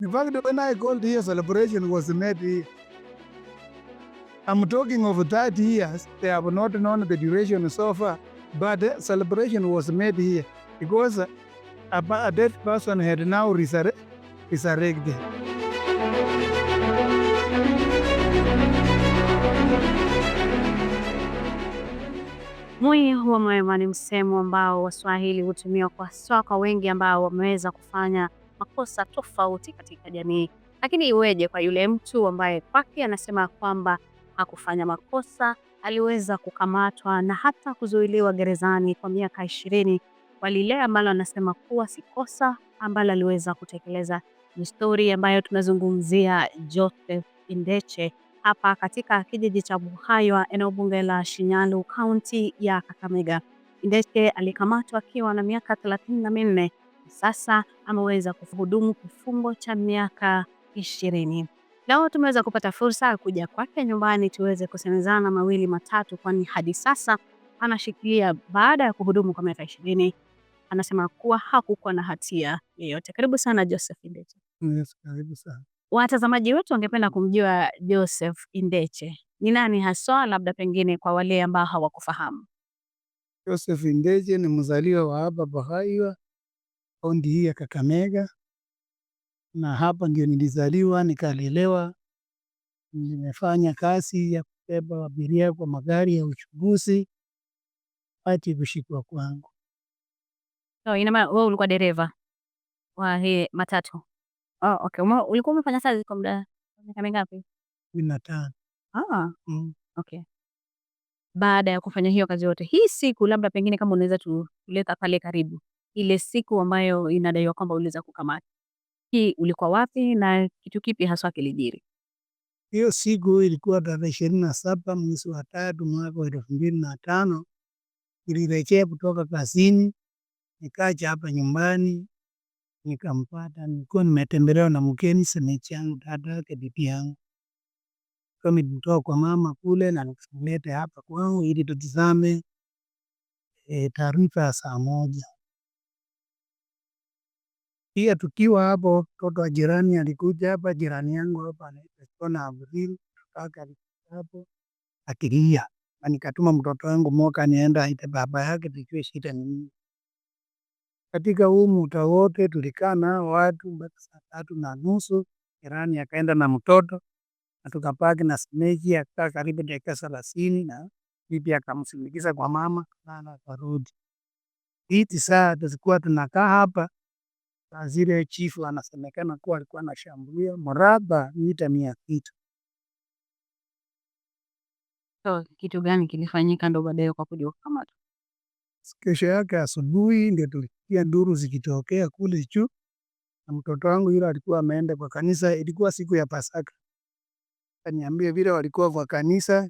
In fact, when I called here, celebration was made here. I'm talking of 30 years. They have not known the duration so far, but celebration was made here because a dead person had now resurrected. Moyo huwa mwema ni msemo ambao Waswahili hutumia kwa wengi ambao wameweza kufanya makosa tofauti katika jamii. Lakini iweje kwa yule mtu ambaye kwake anasema kwamba hakufanya makosa, aliweza kukamatwa na hata kuzuiliwa gerezani kwa miaka 20 kwa lile ambalo anasema kuwa si kosa ambalo aliweza kutekeleza. Ni story ambayo tunazungumzia Joseph Indeche hapa katika kijiji cha Buhaywa, eneo bunge la Shinyalu, kaunti ya Kakamega. Indeche alikamatwa akiwa na miaka 34. Sasa ameweza kuhudumu kifungo cha miaka 20. Leo tumeweza kupata fursa ya kuja kwake nyumbani tuweze kusemezana mawili matatu, kwani hadi sasa anashikilia baada ya kuhudumu kwa miaka 20. Anasema kuwa hakukuwa na hatia yoyote. Karibu sana Joseph Indeche. Yes, karibu sana. Watazamaji wetu wangependa kumjua Joseph Indeche. Ni nani haswa, labda pengine kwa wale ambao hawakufahamu? Joseph Indeche ni mzaliwa wa hapa Buhaywa, kaunti hii ya Kakamega, na hapa ndio nilizaliwa nikalelewa. Nimefanya kazi ya kubeba abiria kwa magari ya uchukuzi hadi kushikwa kwangu. So, ina maana wewe ulikuwa dereva wa hii matatu? Oh, okay. Ulikuwa umefanya kazi kwa muda miaka mingapi? 15. Ah, Mm. okay. Baada ya kufanya hiyo kazi yote, hii siku labda pengine kama unaweza tuleta pale karibu, ile siku ambayo inadaiwa kwamba uliweza kukamata, hii ulikuwa wapi na kitu kipi haswa kilijiri? Hiyo siku ilikuwa tarehe 27 mwezi wa 3 mwaka wa 2005. Nilirejea kutoka kazini, nikaja hapa nyumbani, nikampata. Nilikuwa nimetembelewa na mgeni, shemeji yangu, dada yake bibi yangu. Kama nilimtoa kwa mama kule na nikamleta hapa kwangu ili tutizame taarifa ya saa moja. Pia tukiwa hapo, mtoto wa jirani alikuja hapa, jirani yangu hapa anaitwa Shona Avril, kaka alikuja hapo akilia. Na nikatuma mtoto wangu Moka nienda aite baba yake tujue shida ni nini. Katika huu muda wote tulikaa nao watu mpaka saa 3:30, jirani akaenda na mtoto na tukabaki na shemeji akakaa karibu dakika 30 na bibi akamsindikiza kwa mama na akarudi. Hizi saa tulikuwa tunakaa hapa, saa zile chifu anasemekana kuwa alikuwa anashambulia mraba mita 600. So, kitu gani kilifanyika ndo baadaye kwa kuja kukamatwa? Kesho yake asubuhi ndio tulisikia nduru zikitokea kule juu, na mtoto wangu yule alikuwa ameenda kwa kanisa, ilikuwa siku ya Pasaka. Kaniambia vile walikuwa kwa kanisa,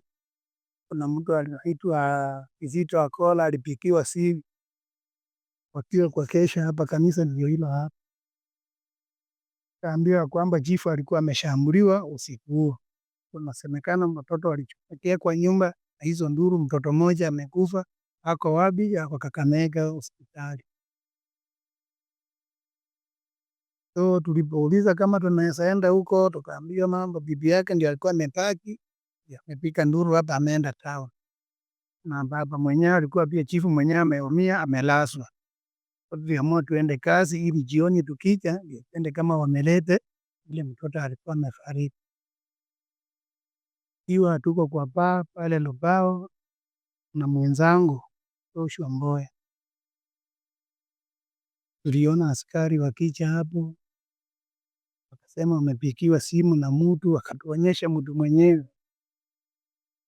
kuna mtu anaitwa Kizito Akola alipikiwa simu wakiwa kwa kesha hapa kanisa ndio hilo hapa. Kaambiwa kwamba chifu alikuwa ameshambuliwa usiku huo. Kunasemekana mtoto alichotokea kwa nyumba na hizo nduru, mtoto mmoja amekufa. Ako wapi? Ako Kakamega hospitali. So tulipouliza kama tunaweza enda huko, tukaambiwa mambo bibi yake ndio alikuwa amepaki, amepika nduru hapa ameenda town. Na baba mwenyewe alikuwa pia chifu mwenyewe ameumia, amelazwa. Tuliamua tuende kazi ili jioni tukija tuende kama wamelete ile mtoto alikuwa amefariki. Iwa tuko kwa paa pale Lubao na mwenzangu Joshua Mboya. Tuliona askari wakija hapo, wakasema wamepikiwa simu na mtu, akatuonyesha mtu mwenyewe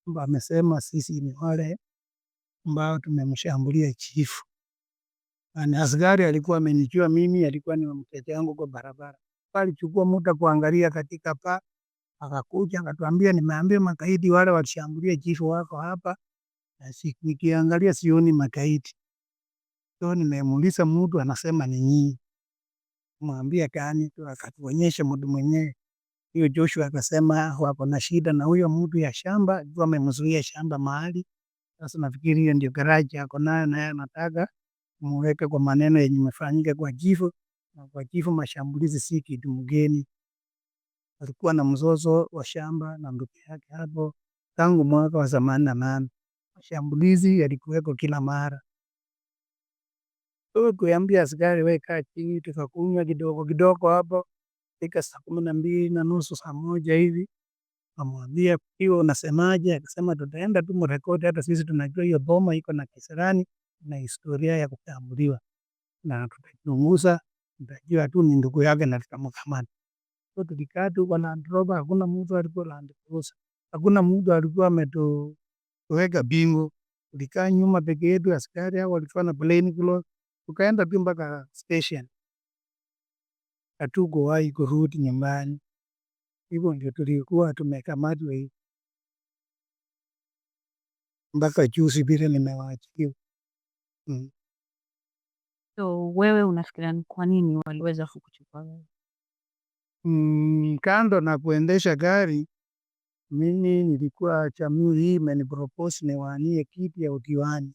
kwamba amesema sisi ni wale ambao tumemshambulia chifu. Na askari alikuwa amenijua mimi, alikuwa ni mteja wangu kwa barabara. Alichukua muda kuangalia katika paa, akakuja akatuambia, nimeambia makaidi wale walishambulia chifu wako hapa, na nikiangalia sioni makaidi. So nimemuuliza mtu, anasema ni nyinyi. Mwambia gani? Tu akatuonyesha mtu mwenyewe. Hiyo Joshua akasema wako na shida na huyo mtu ya shamba, alikuwa amemzuia shamba mahali. Sasa nafikiri hiyo ndio garage yako nayo, naye anataka muweke kwa maneno yenye imefanyika kwa chifu, na kwa chifu mashambulizi si kitu mgeni. Alikuwa na mzozo wa shamba na ndugu yake hapo tangu mwaka wa 88. Mashambulizi yalikuweko kila mara. Kuambia askari wewe kaa chini, tukakunywa kidogo kidogo hapo, fika saa 12:30 saa 1 hivi, kamwambia hiyo unasemaje? Akasema tutaenda tu mrekodi, hata sisi tunajua hiyo boma iko na kisirani na historia ya kutambuliwa, na tutachunguza, tutajua tu ni ndugu yake na tutamkamata. So tulikaa tu kwa Land Rover, hakuna mtu alikuwa Land Cruiser, hakuna mtu alikuwa ametuweka bingo. Tulikaa nyuma peke yetu, askari hao walikuwa na plain clothes. Tukaenda tu mpaka station, hatukuwahi kurudi nyumbani. Hivyo ndio tulikuwa tumekamatwa hivi mpaka juzi vile nimewaachiwa. So wewe unafikiria ni kwa nini waliweza kukuchukua wewe? Kando na kuendesha gari, mimi nilikuwa jamii hii imenipropose niwanie kiti ya udiwani.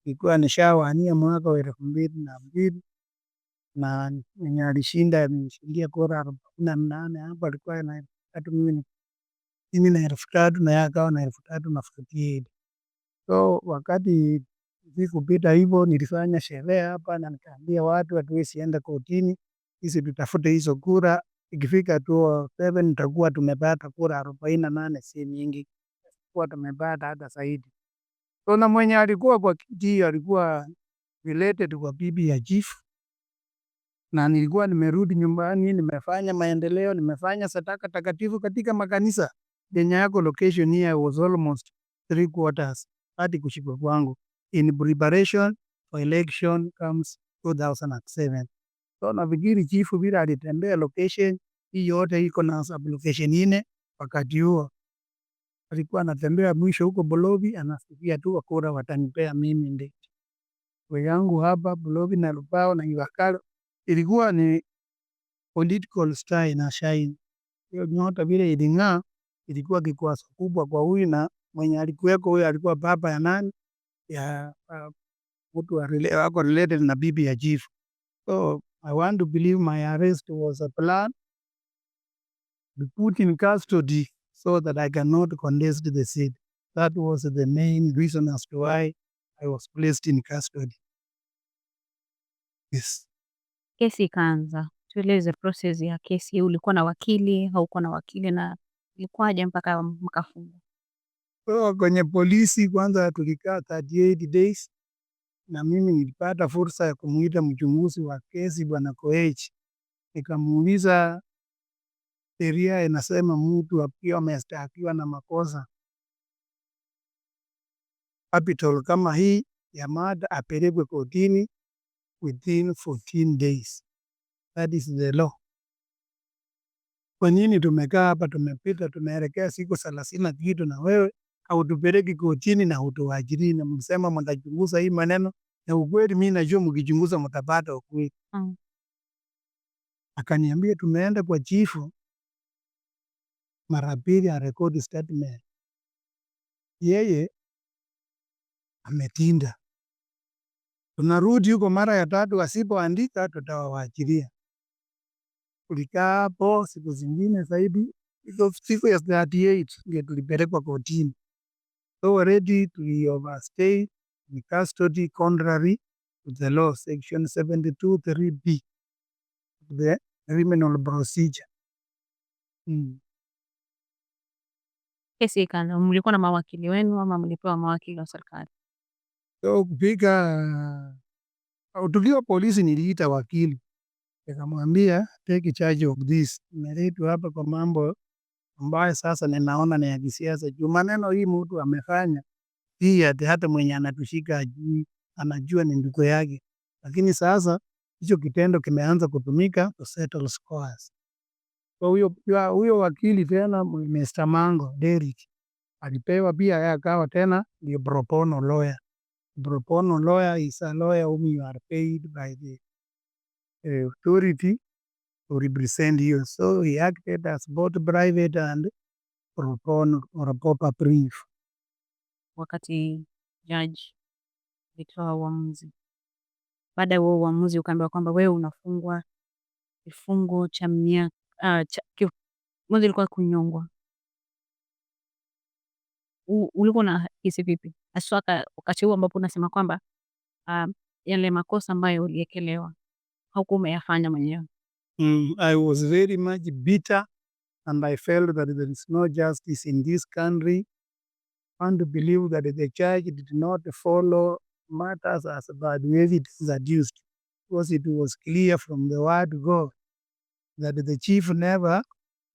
Nilikuwa nishawania mwaka wa 2002 na mwenye alishinda amenishindia kura 48. Hapo alikuwa na 3,000, mimi na 3,000 na yeye akawa na 3,048. So wakati sikupita hivyo, nilifanya sherehe hapa na nikaambia watu hatuwezi enda kotini, sisi tutafute hizo kura. Ikifika 2007 tutakuwa tumepata kura 48, si mingi, tutakuwa tumepata hata zaidi. So na mwenye alikuwa kwa kiti alikuwa related kwa bibi ya chief, na nilikuwa nimerudi nyumbani, nimefanya maendeleo, nimefanya sadaka takatifu katika makanisa yenye yako location here was almost 3/4 hadi kushikwa kwangu in preparation for election comes 2007. So nafikiri chifu vile alitembea location hii yote iko na sub location 4. Wakati huo alikuwa anatembea mwisho huko Bolobi, anafikia tu kura watanipea mimi Indeche. Kwa yangu hapa Bolobi na Lupao na Iwakalo ilikuwa ni political style na shine. Hiyo nyota vile iling'aa, ilikuwa kikwazo kubwa kwa huyu, na mwenye alikuweko huyu alikuwa baba ya nani ya mtu wako related na bibi ya chief. So I want to believe my arrest was a plan to put in custody so that I cannot contest the seat. That was the main reason as to why I was placed in custody. Yes. Kesi ikaanza, tueleze process ya kesi. Ulikuwa na wakili, haukuwa na wakili, na ilikuwaje mpaka mkafungwa? So kwenye polisi kwanza tulikaa 38 days, na mimi nilipata fursa ya kumuita mchunguzi wa kesi Bwana Koech. Nikamuuliza, sheria inasema mtu akiwa ameshtakiwa na makosa capital kama hii ya mada apelekwe kotini within 14 days. That is the law. Kwa nini tumekaa hapa, tumepita tumeelekea siku 30 na kitu, na wewe hautupeleki kotini na hutuajiri, na msema mtachunguza hii maneno, na ukweli mimi najua mkichunguza mtapata ukweli. Akaniambia tumeenda kwa chifu mara 2 arekodi statement, yeye ametinda. Tunarudi huko mara ya 3, asipoandika tutawaachilia. Tulikaa hapo siku zingine zaidi, siku ya 38 ndio tulipelekwa kotini. So already we overstayed in custody contrary to the law section 72(3)(b) the criminal procedure. Kesi ikaanza, mlikuwa na mawakili wenu ama mlipewa mawakili wa serikali? So tukiwa polisi niliita wakili, nikamwambia take charge of this. Nimeletwa hapa kwa mambo ambayo sasa ninaona ni ya kisiasa. Juu maneno hii mtu amefanya hii hata mwenye anatushika ajui, anajua ni ndugu yake. Lakini sasa hicho kitendo kimeanza kutumika to settle scores. So huyo wakili tena Mr. Mango Derrick alipewa pia, yeye akawa tena ndio pro bono lawyer. Pro bono lawyer is a lawyer whom you are paid by the authority to represent you. So he acted as both private and pro bono or a proper brief. Wakati judge alitoa uamuzi, baada ya huo uamuzi ukaambiwa kwamba wewe unafungwa kifungo cha mwanzo ilikuwa kunyongwa. Ulikuwa unahisi vipi? Haswa wakati huu ambapo unasema kwamba yale makosa ambayo uliekelewa haukuwa umeyafanya mwenyewe. I was very much bitter and I felt that there is no justice in this country, and to believe that the church did not follow matters as bad as it is adduced, because it was clear from the word God that the chief never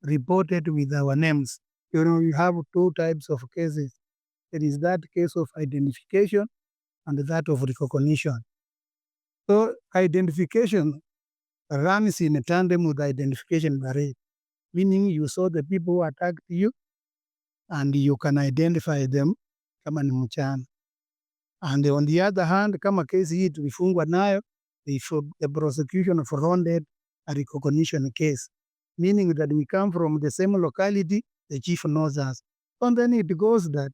reported with our names. You have two types of cases. There is that case of identification and that of recognition. So identification runs in tandem with identification barrier, meaning you saw the people who attacked you and you can identify them kama ni mchana. And on the other hand, kama kesi hii tulifungwa nayo, the prosecution fronted a recognition case, meaning that we come from the same locality, the chief knows us. And then it goes that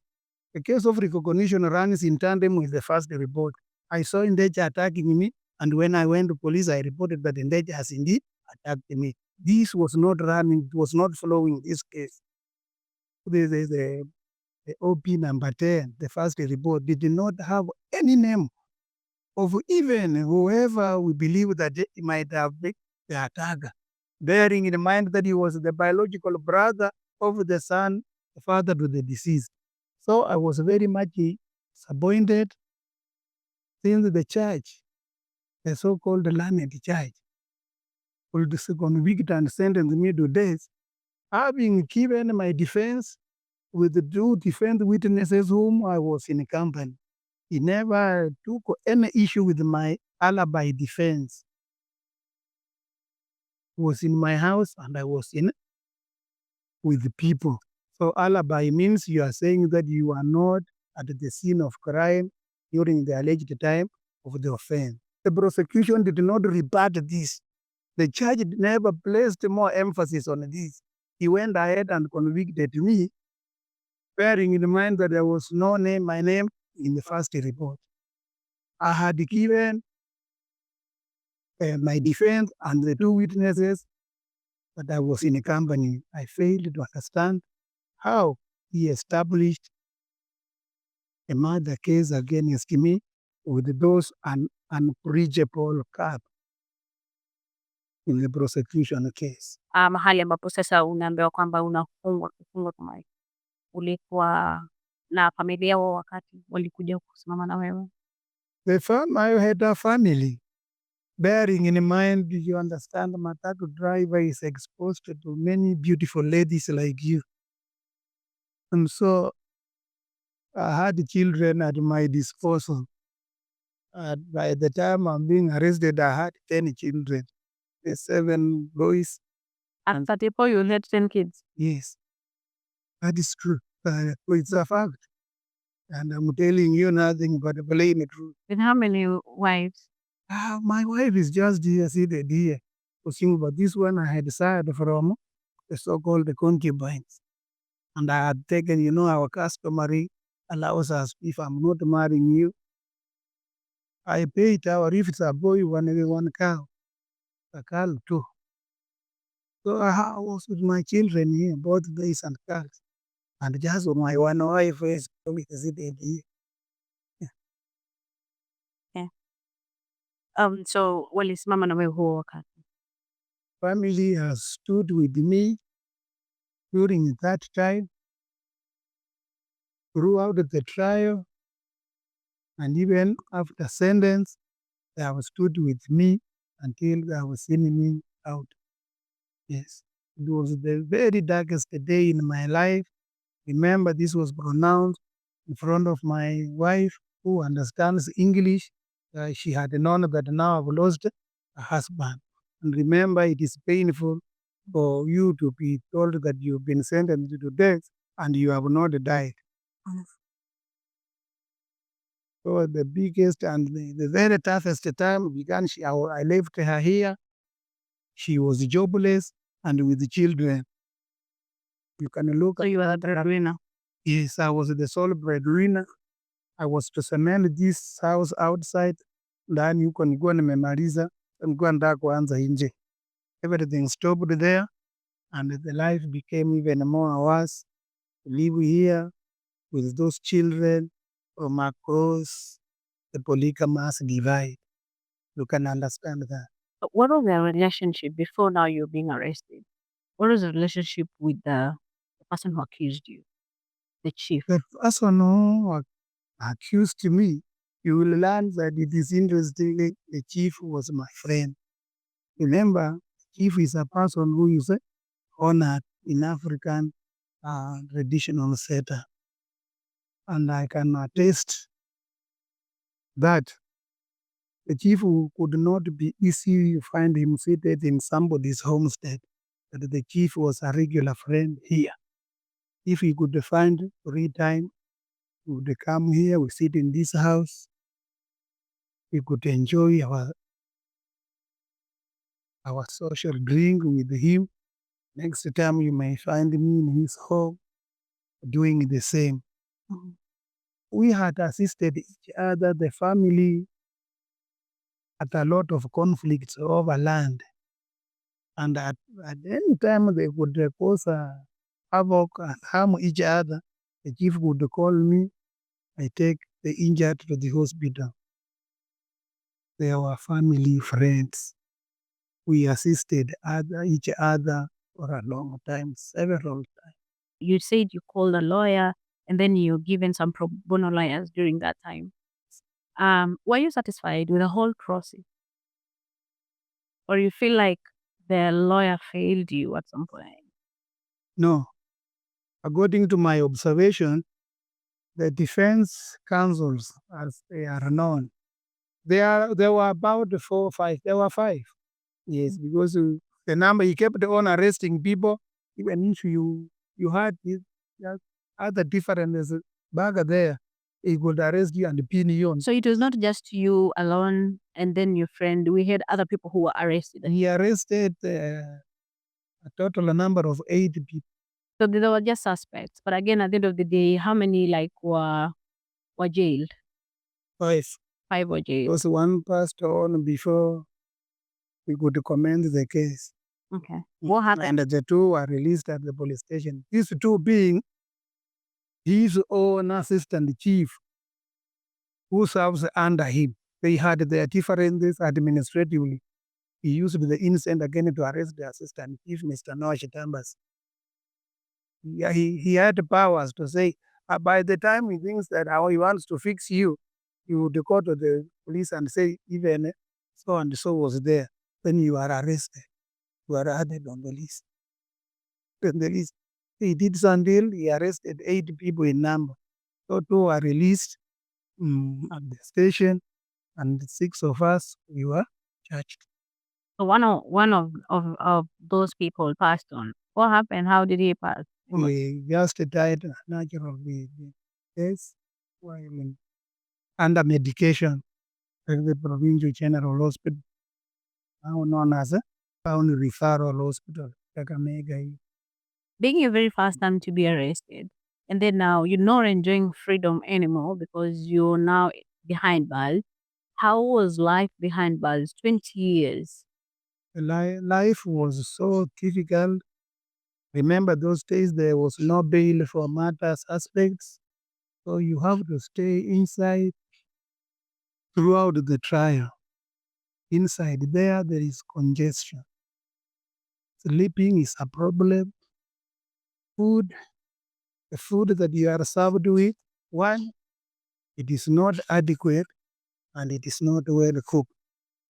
the case of recognition runs in tandem with the first report. I saw Indeche attacking me, and when I went to police, I reported that Indeche has indeed attacked me. This was not running, it was not following this case. The OP number 10, the first report, did not have any name of even whoever we believe that he might have been the attacker, bearing in mind that he was the biological brother of the son, the father to the deceased. So I was very much disappointed since the church, the so-called learned church, could convict and sentence me to death, having given my defense with the two defense witnesses whom I was in company. He never took any issue with my alibi defense. He was in my house and I was in with the people. So alibi means you are saying that you are not at the scene of crime during the alleged time of the offense. The prosecution did not rebut this. The judge never placed more emphasis on this. He went ahead and convicted me, bearing in mind that there was no name, my name, in the first report. I had given my defense and the two witnesses that I was in a company. I failed to understand how he established a murder case against me with those unbreachable cap in the prosecution case. Mahali ambapo sasa unaambiwa kwamba unafungwa kifungo kama hiki. Ulikuwa na familia wao wakati walikuja kusimama na wewe? I had a family. Bearing in mind, you understand, matatu driver is exposed to many beautiful ladies like you. And so I had children at my disposal. By the time I'm being arrested, I had 10 children, 7 boys. At 34, you had 10 kids? Yes, that is true. It's a fact. And I'm telling you nothing but plain truth. And how many wives? My wife is just here, seated here. But this one I had sired from the so-called concubines. And I had taken, our customary allows us, if I'm not marrying you, I pay it, or if it's a boy, one cow, a cow too. So I was with my children here, both boys and girls. And just my one wife is seated here. So walisimama na wewe huo wakati? Family has stood with me during that time, throughout the trial, and even after sentence, they have stood with me until they have seen me out. Yes, it was the very darkest day in my life. Remember, this was pronounced in front of my wife, who understands English. She had known that now I've lost a husband. And remember, it is painful for you to be told that you've been sentenced to death and you have not died. So the biggest and the very toughest time began. I left her here. She was jobless and with the children. You can look. So you are the breadwinner? Yes, I was the sole breadwinner. I was to cement this house outside. Ndani huko nilikuwa nimemaliza, nilikuwa nataka kuanza nje. Everything stopped there, and the life became even more worse. Live here with those children from across the polygamous divide. You can understand that. But what was their relationship before now you're being arrested? What was the relationship with the person who accused you, the chief? The person who accused me, you will learn that it is interesting. The chief was my friend. Remember, chief is a person who is honored in African traditional setup. And I can attest that the chief could not be easy to find him seated in somebody's homestead. But the chief was a regular friend here. If he could find free time, he would come here, we sit in this house, we could enjoy our social drink with him. Next time you may find me in his home doing the same. Mhm. We had assisted each other, the family, at a lot of conflicts over land. And at any time they would cause havoc and harm each other, the chief would call me. I take the injured to the hospital. They were family friends. We assisted each other for a long time, several times. You said you called a lawyer and then you given some pro bono lawyers during that time. Were you satisfied with the whole process? Or you feel like the lawyer failed you at some point? No, according to my observation, the defense counsels, as they are known, there were about 4 or 5. There were 5. Yes, because the number he kept on arresting people, even if you had this, that other differences back there, he would arrest you and pin you on. So it was not just you alone and then your friend. We had other people who were arrested. He arrested a total number of 8 people. So they were just suspects. But again, at the end of the day, how many like were jailed? 5. 5 were jailed. Because one passed on before we could commence the case. Okay. What happened? And the 2 were released at the police station. These 2 being his own assistant chief who serves under him. They had their differences administratively. He used the incident again to arrest the assistant chief, Mr. Noah Chitambas. Yeah, he had powers to say, by the time he thinks that how he wants to fix you, he would go to the police and say, even so and so was there. Then you are arrested. You are added on the list. On the list. He did so until he arrested 8 people in number. So 2 were released at the station, and 6 of us, we were charged. So one of those people passed on. What happened? How did he pass? We just died natural death while under medication at the Provincial General Hospital, now known as a Town Referral Hospital, Kakamega. Being your very first time to be arrested, and then now you're not enjoying freedom anymore because you're now behind bars. How was life behind bars? 20 years. Life was so difficult. Remember those days there was no bail for matter suspects, so you have to stay inside throughout the trial. Inside there is congestion. Sleeping is a problem. Food, the food that you are served with, one, it is not adequate and it is not well cooked.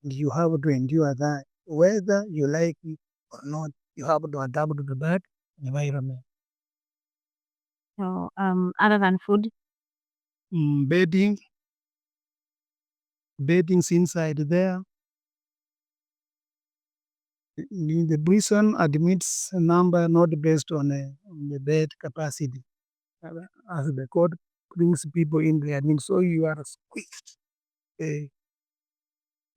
You have to endure that. Whether you like it or not, you have to adapt to that environment. So, other than food, Bedding, beddings inside there. The prison admits a number not based on the bed capacity. As the court brings people in there, and so you are squeezed.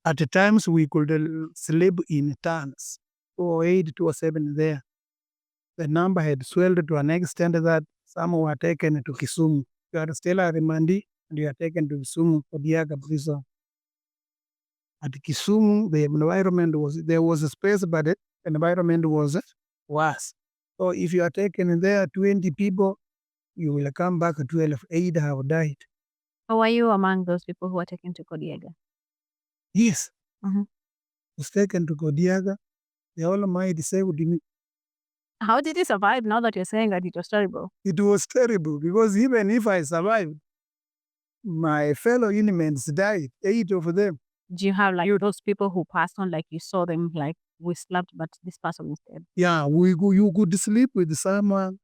At times we could sleep in turns, 208, 207 there. The number had swelled to an extent that some were taken to Kisumu. You are still a remandee and you are taken to Kisumu for Diaga prison. At Kisumu, the environment there was a space, but environment was worse. So if you are taken there, 20 people, you will come back 12, 8 have died. So were you among those people who were taken to Kodiaga? Yes, Mhm. was taken to Kodiaga. The Almighty saved me. How did you survive now that you're saying that it was terrible? It was terrible because even if I survived, my fellow inmates died, 8 of them. Do you have like those people who passed on, like you saw them like we slept, but this person instead? Yeah, you could sleep with someone.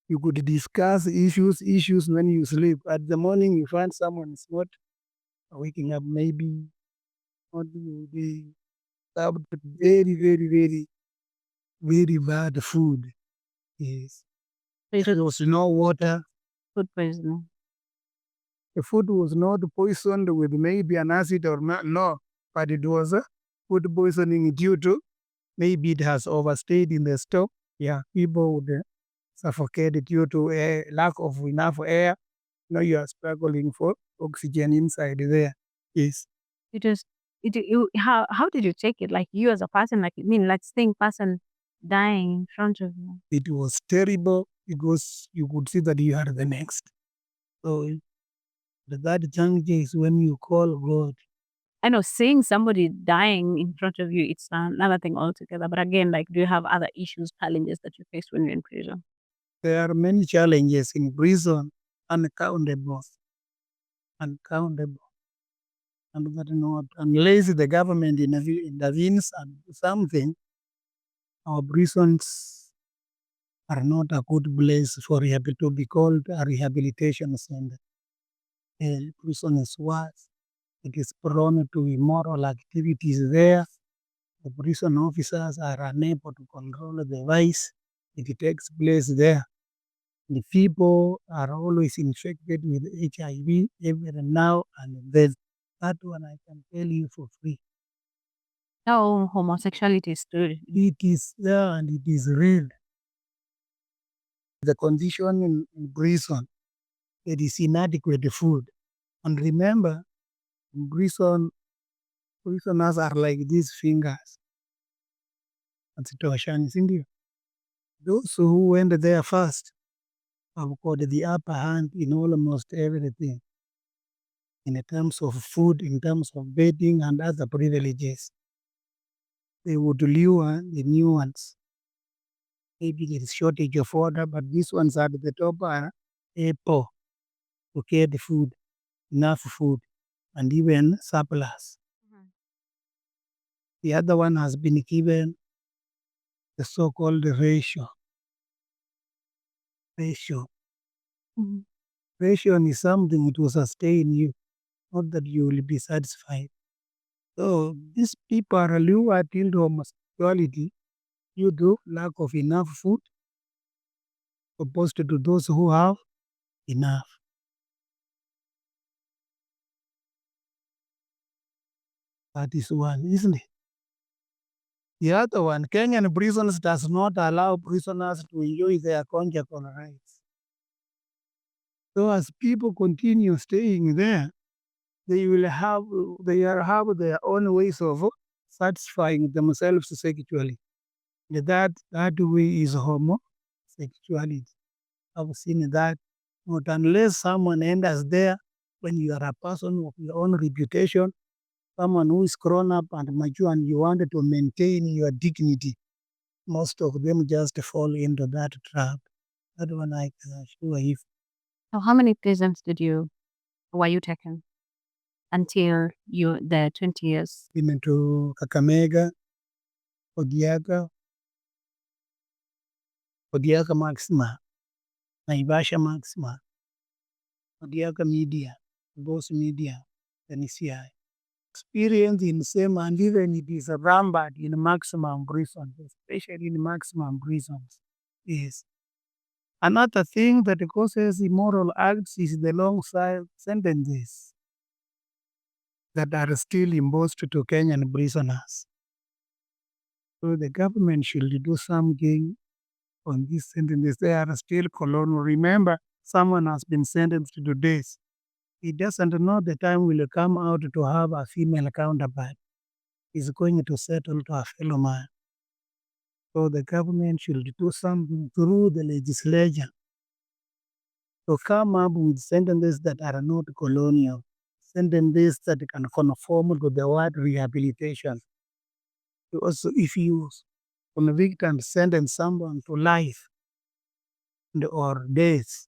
You could discuss issues when you sleep. At the morning, you find someone is not waking up, maybe not will be served with very, very, very, very bad food. Yes. There was no water. Food poisoning. The food was not poisoned with maybe an acid or not, no, but it was food poisoning due to maybe it has overstayed in the stock. Yeah, people would suffocate due to lack of enough air. Now you are struggling for oxygen inside there. Yes. It was how did you take it? Like you as a person, like I mean, like seeing person dying in front of you. It was terrible because you could see that you are the next. So that junction is when you call God. I know seeing somebody dying in front of you, it's another thing altogether. But again, like, do you have other issues, challenges that you face when you're in prison? There are many challenges in prison, uncountable, uncountable. And that not unless the government intervenes and do something, our prisons are not a good place for to be called a rehabilitation center. The prison is worse. It is prone to immoral activities there. The prison officers are unable to control the vice. It takes place there. The people are always infected with HIV every now and then. That one I can tell you for free. No, homosexuality is still. It is there and it is real. The condition in prison, it is inadequate food. And remember, in prison, prisoners are like these fingers. And situation is India. Those who went there first have got the upper hand in almost everything. In terms of food, in terms of bedding and other privileges. They would lure the new ones. Maybe there is shortage of water, but these ones at the top are able to get the food, enough food, and even surplus. Mhm. The other one has been given the so-called ratio. Ratio. Mhm. Ration is something to sustain you, not that you will be satisfied. So these people are lured into homosexuality due to lack of enough food, opposed to those who have enough. That is one, isn't it? The other one, Kenyan prisons does not allow prisoners to enjoy their conjugal rights. So as people continue staying there, they will have their own ways of satisfying themselves sexually. That way is homosexuality. I've seen that. Not unless someone enters there when you are a person of your own reputation, someone who is grown up and mature and you wanted to maintain your dignity, most of them just fall into that trap. That one I can assure you. So how many prisons were you taken until the 20 years? Been to Kakamega, Odiaga, Odiaga Maxima, Naivasha Maxima, Odiaga Media, Boss Media, and ECI. Experience in same and even it is rampant in maximum prisons, especially in maximum prisons. Yes. Another thing that causes immoral acts is the long sentences that are still imposed to Kenyan prisoners. So the government should do something on these sentences. They are still colonial. Remember, someone has been sentenced to death. He doesn't know the time will come out to have a female counterpart. He's going to settle to a fellow man. So the government should do something through the legislature to come up with sentences that are not colonial, sentences that can conform to the word rehabilitation. Also, if you convict and sentence someone to life or death,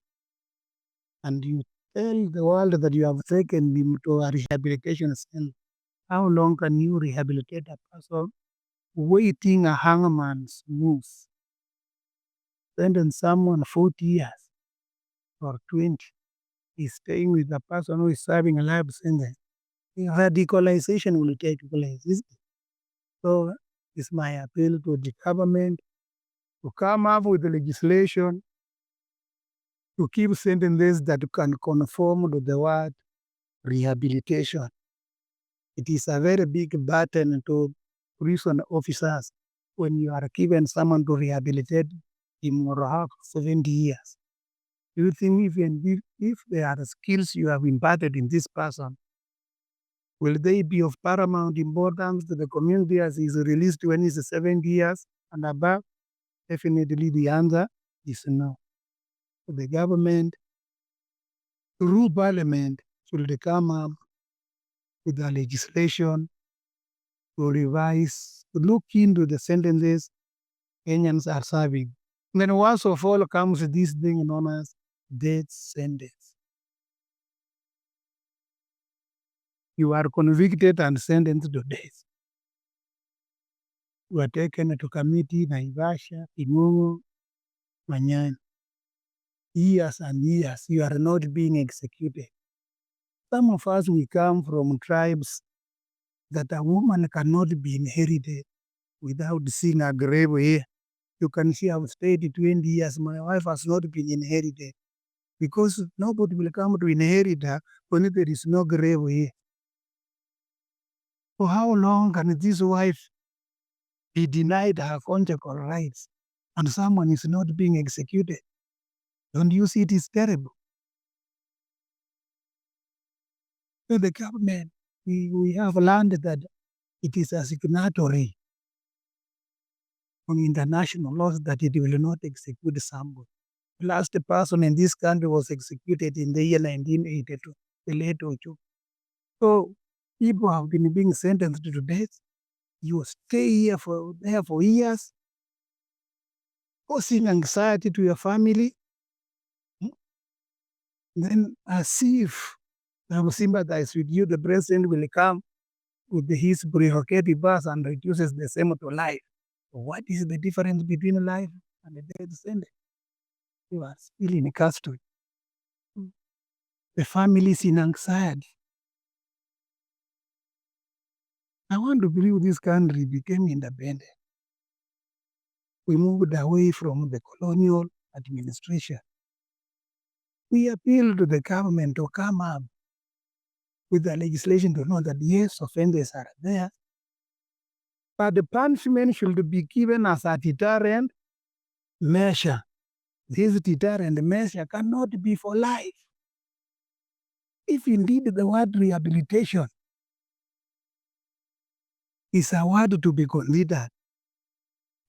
and you tell the world that you have taken him to a rehabilitation center, how long can you rehabilitate a person waiting a hangman's noose? Sentence someone 40 years or 20 is staying with a person who is serving a life sentence. Radicalization will take place. So it's my appeal to the government to come up with legislation to keep sentences that can conform to the word rehabilitation. It is a very big burden to prison officers when you are given someone to rehabilitate him or her for 70 years. Do you think if there are skills you have imparted in this person, will they be of paramount importance to the community as he is released when he is 70 years and above? Definitely the answer is no. The government, through parliament, should come up with a legislation to revise, to look into the sentences Kenyans are serving. And then once of all comes this thing known as death sentence. You are convicted and sentenced to death. You are taken to committee, Naivasha, Imungu, Manyani. Years and years, you are not being executed. Some of us, we come from tribes that a woman cannot be inherited without seeing a grave here. You can see I've stayed 20 years, my wife has not been inherited because nobody will come to inherit her when there is no grave here. For how long can this wife be denied her conjugal rights and someone is not being executed? Don't you see it is terrible? So the government, we have learned that it is a signatory on international laws that it will not execute somebody. The last person in this country was executed in the year 1982, the late Ocho. So people have been being sentenced to death. You stay here there for years, causing anxiety to your family. Then as if I will sympathize with you, the president will come with his prerogative bus and reduces the same to life. What is the difference between life and the death sentence? You are still in custody. The family is in anxiety. I want to believe this country became independent. We moved away from the colonial administration. We appeal to the government to come up with the legislation to know that yes, offenders are there, but the punishment should be given as a deterrent measure. This deterrent measure cannot be for life. If indeed the word rehabilitation is a word to be considered,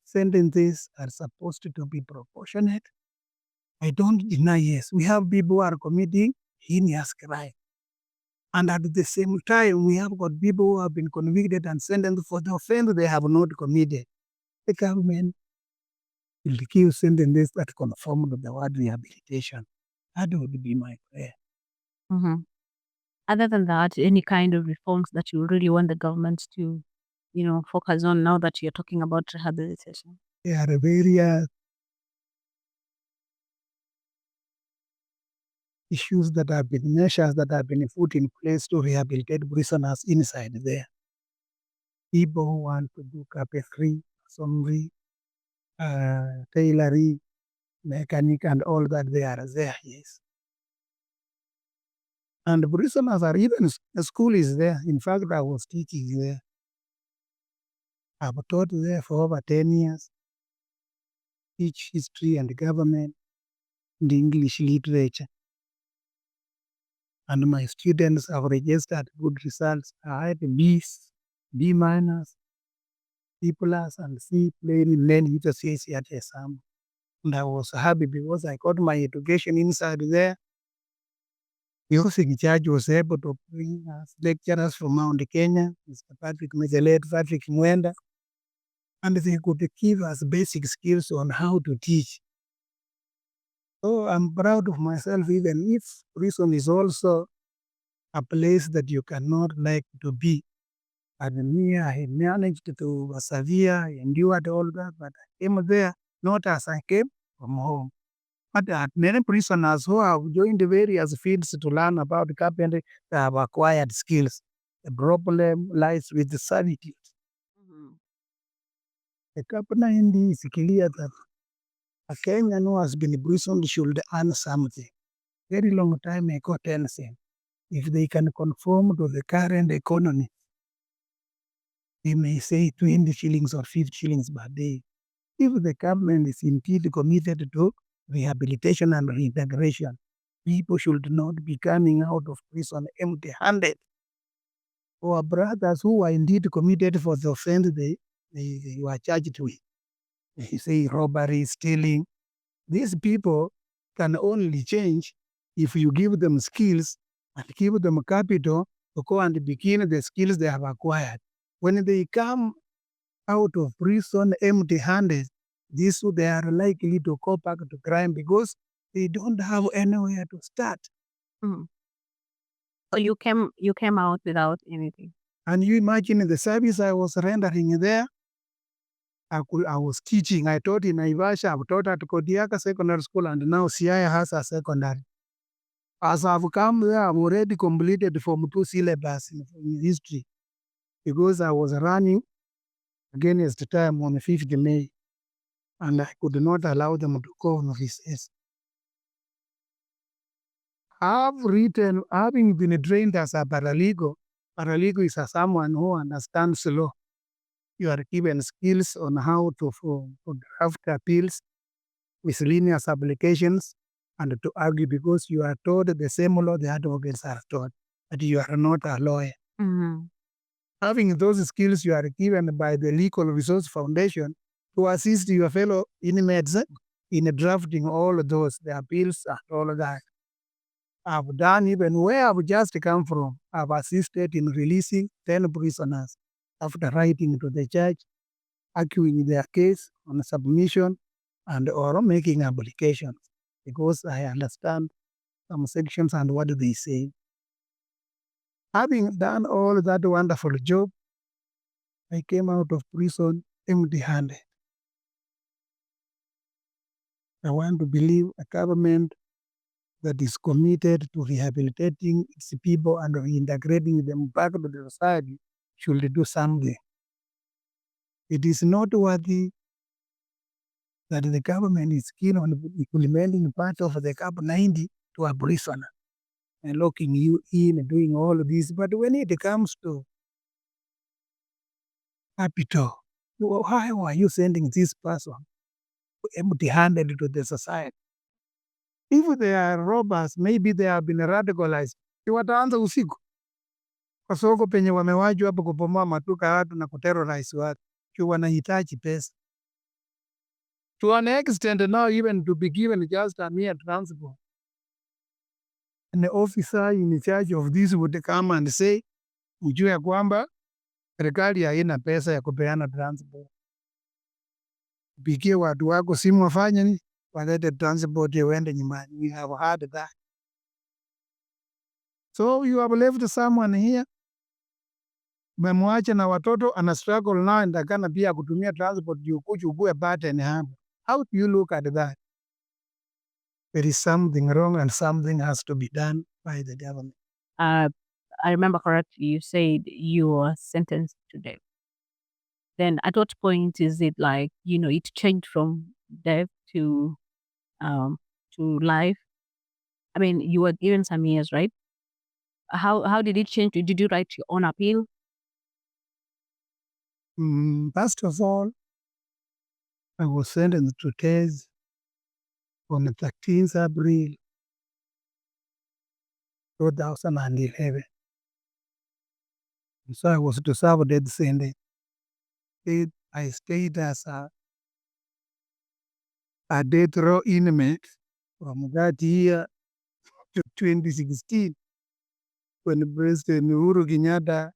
sentences are supposed to be proportionate. I don't deny, yes, we have people who are committing heinous crime. And at the same time, we have got people who have been convicted and sentenced for the offense they have not committed. The government will give sentences that conform to the word rehabilitation. That would be my prayer. Mhm. Other than that, any kind of reforms that you really want the government to, focus on now that you're talking about rehabilitation? There are various issues that have been measures that have been put in place to rehabilitate prisoners inside there. People who want to do carpentry, masonry, tailoring, mechanic, and all that they are there, yes. And the prisoners are even, the school is there. In fact, I was teaching there. I've taught there for over 10 years, teach history and government and English literature. And my students have registered good results. I had B's, B minus, C plus and C plain learning to see at exam. And I was happy because I got my education inside there. The also in charge was able to bring us lecturers from Mount Kenya, Mr. Patrick Mezelet, Patrick Mwenda, and they could give us basic skills on how to teach. So I'm proud of myself, even if prison is also a place that you cannot like to be. And me, I managed to persevere, endured all that, but I came there not as I came from home. But many prisoners who have joined the various fields to learn about carpentry, they have acquired skills. The problem lies with the servitude. Mhm. The capital Indy is clear that a Kenyan who has been imprisoned should earn something. Very long time ago, 10 cents. If they can conform to the current economy, they may say 20 shillings or 50 shillings per day. If the government is indeed committed to rehabilitation and reintegration, people should not be coming out of prison empty-handed. Our brothers who are indeed committed for the offense they were charged with, they say robbery, stealing. These people can only change if you give them skills and give them capital to go and begin the skills they have acquired. When they come out of prison empty-handed, they are likely to go back to crime because they don't have anywhere to start. Mhm. So you came out without anything. And you imagine the service I was rendering there, I was teaching. I taught in Naivasha, I've taught at Kodiaka Secondary School, and now Siaya has a secondary. As I've come there, I've already completed Form 2 syllabus in history because I was running against the time on the 5th May, and I could not allow them to go on recess. Having been trained as a paralegal, paralegal is someone who understands law. You are given skills on how to draft appeals, miscellaneous applications, and to argue because you are taught the same law the advocates are taught, but you are not a lawyer. Mhm. Having those skills you are given by the Legal Resource Foundation to assist your fellow inmates in drafting all those, the appeals and all that. I've done even where I've just come from. I've assisted in releasing 10 prisoners after writing to the judge, arguing their case on submission and or making applications because I understand some sections and what they say. Having done all that wonderful job, I came out of prison empty-handed. I want to believe a government that is committed to rehabilitating its people and reintegrating them back to the society should do something. It is noteworthy that the government is keen on implementing part of the Cap 90 to a prisoner and locking you in and doing all of this. But when it comes to capital, why are you sending this person empty-handed to the society? If they are robbers, maybe they have been radicalized. Si wataanza usiku kwa soko penye wamewajwa hapo kupomoa matuka ya watu na kuterrorize watu. Wanahitaji pesa. To an extent now, even to be given just a mere transport. An officer in charge of this would come and say, ujue ya kwamba serikali haina pesa ya kupeana transport. Pigie watu wako simu wafanye ni walete transport ya uende nyumbani. We have heard that. So you have left someone here, umemwacha na watoto ana struggle now ndakana pia kutumia transport juu kuchukue pattern hapa. How do you look at that? There is something wrong and something has to be done by the government. Uh, I remember correctly, you said you were sentenced to death. Then at what point is it like, it changed from death um to life? I mean, you were given some years, right? How did it change? Did you write your own appeal? First of all, I was sentenced to death on the 13th April 2011. So I was to serve a death sentence. I stayed as a death row inmate from that year to 2016 when President Uhuru Kenyatta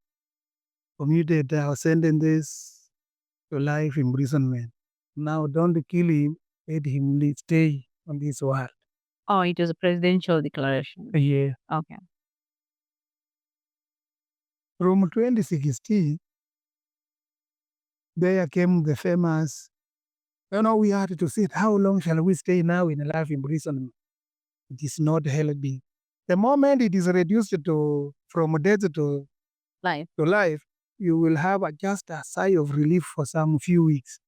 commuted our sentences to life imprisonment. Now don't kill him, let him stay on this world. Oh, it was a presidential declaration. Yeah. Okay. From 2016, there came the famous, we had to sit, how long shall we stay now in life imprisonment? It is not healthy. The moment it is reduced from death to life, you will have just a sigh of relief for some few weeks.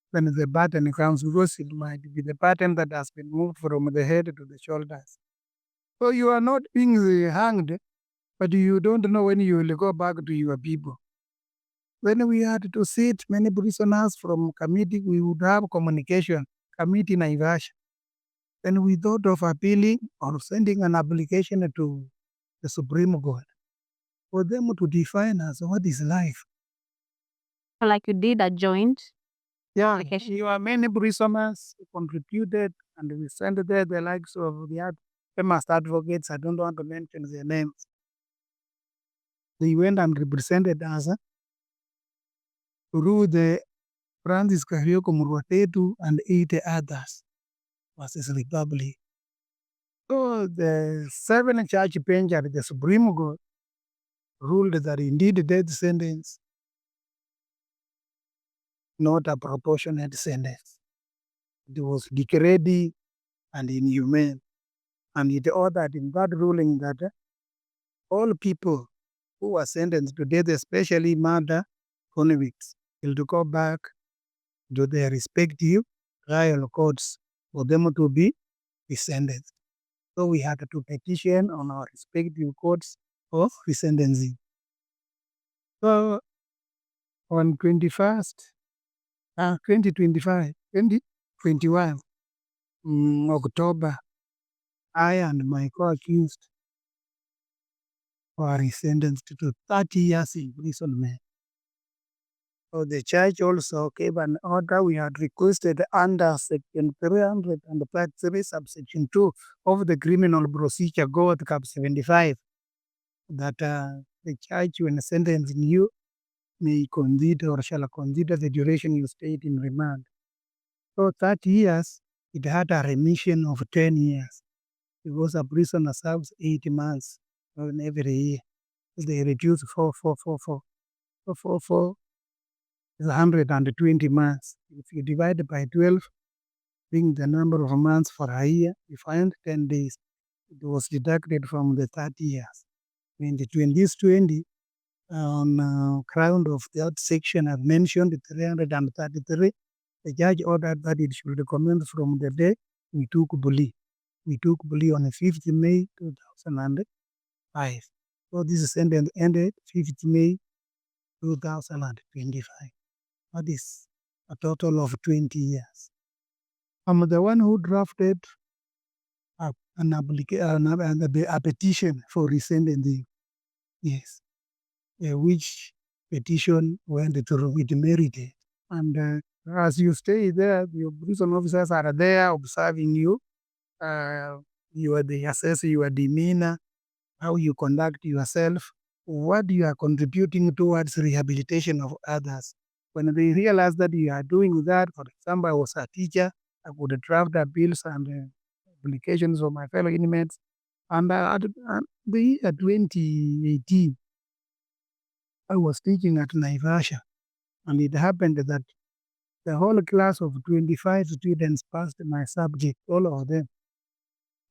When the burden comes, because it might be the burden that has been moved from the head to the shoulders. So you are not being hanged, but you don't know when you will go back to your people. When we had to sit, many prisoners from committee, we would have communication, committee Naivasha. Then we thought of appealing or sending an application to the Supreme Court for them to define us what is life. So like you did a joint? Yeah, you are many prisoners contributed, and we sent there the likes of the famous advocates. I don't want to mention their names. They went and represented us through the Francis Kahioko Murwatetu and 8 others versus Republic. So the 7 judge bench at the Supreme Court ruled that indeed death sentence not a proportionate sentence. It was degrading and inhumane. And it ordered in that ruling that all people who were sentenced to death, especially murder convicts, will to go back to their respective trial courts for them to be resentenced. So we had to petition on our respective courts for resentencing. So on 21st, 2025, 2021, October, I and my co-accused were sentenced to 30 years imprisonment. So the judge also gave an order we had requested under Section 333, subsection 2 of the Criminal Procedure Code, Cap 75, that the judge, when sentencing you, may consider or shall consider the duration you stayed in remand. So 30 years, it had a remission of 10 years. Because a prisoner serves 80 months in every year. They reduce 120 months. If you divide by 12, being the number of months for a year, you find 10 days. It was deducted from the 30 years. In the 2020, on ground of that section I've mentioned, 333, the judge ordered that it should commence from the day we took plea. We took plea on the 5th May 2005. So this sentence ended 5th May 2025. That is a total of 20 years. I'm the one who drafted a petition for resentencing. Yes. Which petition went through with merit. And as you stay there, your prison officers are there observing you. They assess your demeanor, how you conduct yourself, what you are contributing towards rehabilitation of others. When they realize that you are doing that, for example, I was a teacher, I could draft appeals and applications of my fellow inmates. And at the year 2018, I was teaching at Naivasha, and it happened that the whole class of 25 students passed my subject, all of them.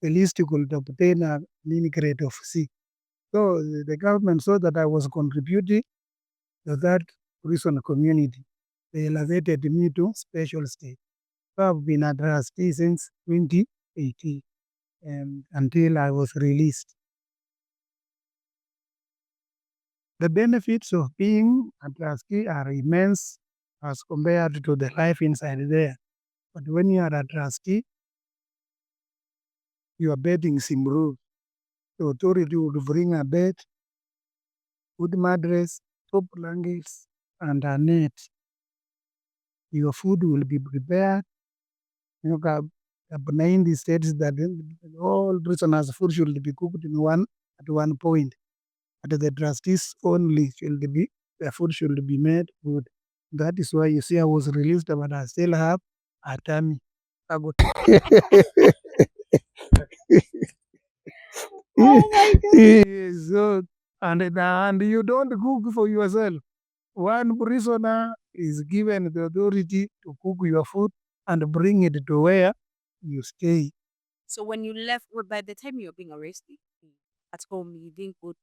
The least could obtain a mean grade of C. So the government saw that I was contributing to that prison community. They elevated me to special state. So I've been a trustee since 2018 until I was released. The benefits of being a trustee are immense as compared to the life inside there. But when you are a trustee, your bedding is improved. The authority would bring a bed, good mattress, top blankets, and a net. your food will be prepared. Cabinet Indeche states that all prisoners' food should be cooked at one point. At the trustees only the food should be made good. That is why you see I was released, but I still have a tummy. I got Oh my God. Yes, so, and you don't cook for yourself. One prisoner is given the authority to cook your food and bring it to where you stay. So when you left, by the time you were being arrested at home, you didn't go.